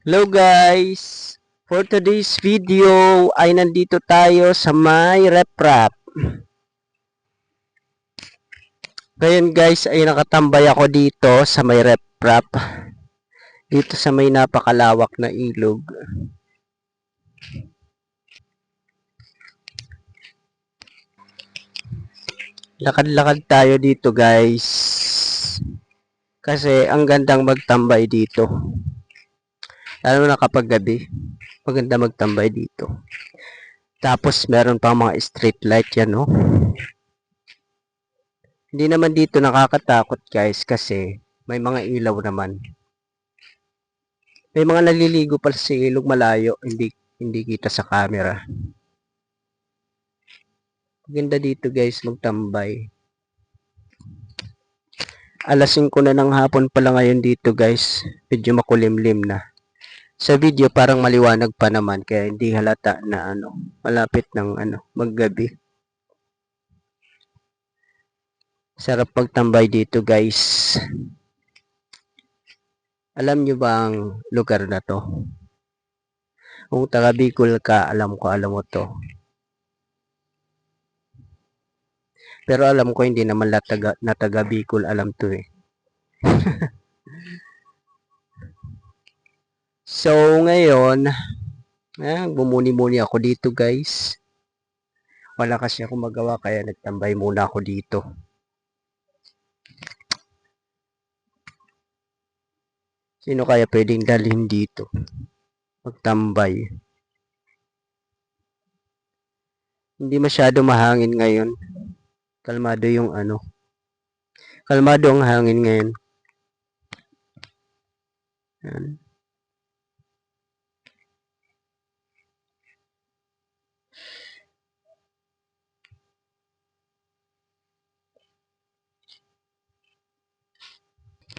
Hello guys! For today's video ay nandito tayo sa may RepRap. Ngayon guys ay nakatambay ako dito sa may RepRap. Dito sa may napakalawak na ilog. Lakad-lakad tayo dito guys. Kasi ang gandang magtambay dito. Lalo na kapag gabi. Maganda magtambay dito. Tapos meron pang mga street light yan, no? Hindi naman dito nakakatakot guys kasi may mga ilaw naman. May mga naliligo pala sa ilog malayo, hindi kita sa camera. Maganda dito guys magtambay. Alas 5 na ng hapon pala ngayon dito guys. Medyo makulimlim na. Sa video parang maliwanag pa naman kaya hindi halata na malapit ng maggabi. Sarap magtambay dito guys. Alam nyo ba ang lugar na to? Kung taga Bicol ka, alam mo to. Pero alam ko hindi naman na taga Bicol alam to eh. So ngayon, bumuni-muni ako dito guys. Wala kasi ako magawa kaya nagtambay muna ako dito. Sino kaya pwedeng dalhin dito? Magtambay. Hindi masyado mahangin ngayon. Kalmado yung Kalmado ang hangin ngayon. Yan.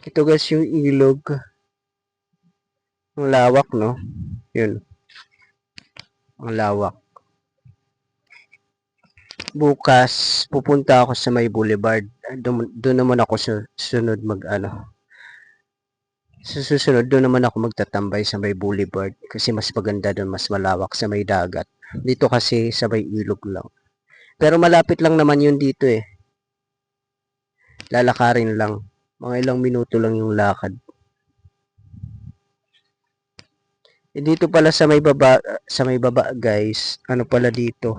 Ito guys yung ilog. Ang lawak no. Yun. Ang lawak. Bukas pupunta ako sa may boulevard. Doon naman ako susunod sa susunod doon naman ako magtatambay sa may boulevard kasi mas maganda doon, mas malawak sa may dagat. Dito kasi sa may ilog lang. Pero malapit lang naman yun dito eh. Lalakarin lang. Mga ilang minuto lang yung lakad. Dito pala sa may baba guys, ano pala dito?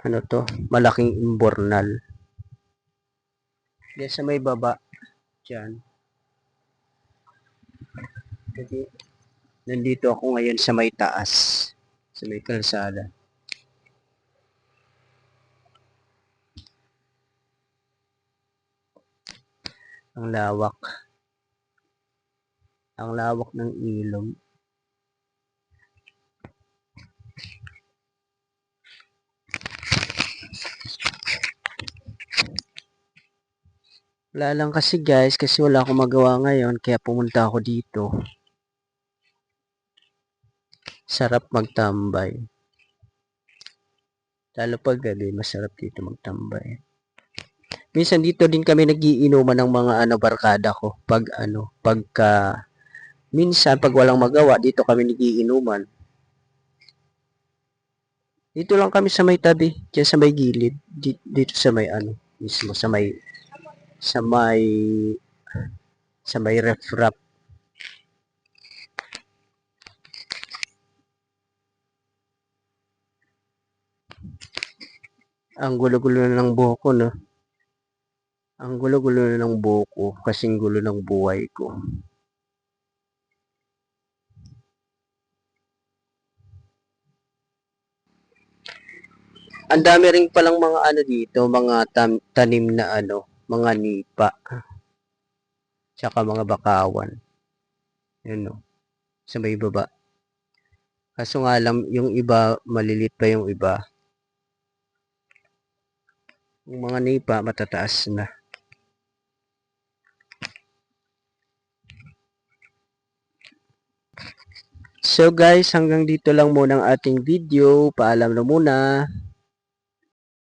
Ano to? Malaking imbornal. Diyan sa may baba, diyan. Kasi nandito ako ngayon sa may taas, sa may kalsada. Ang lawak. Ang lawak ng ilog. Wala lang kasi guys, kasi wala akong magawa ngayon, kaya pumunta ako dito. Sarap magtambay. Lalo pag gabi, masarap dito magtambay. Minsan dito din kami nagiinuman ng mga barkada ko. Minsan pag walang magawa, dito kami nagiinuman. Dito lang kami sa may tabi, diyan sa may gilid, dito sa may mismo sa may sa may ref-rap. Ang gulo-gulo na ng buhok ko, no? Ang gulo-gulo na ng buhok ko, kasing gulo ng buhay ko. Ang dami rin palang mga dito, mga tanim na mga nipa. Tsaka mga bakawan. Yun, no? Sa may baba. Kaso nga lang, yung iba, malilit pa yung iba. Yung mga nipa, matataas na. So guys, hanggang dito lang muna ang ating video. Paalam na muna.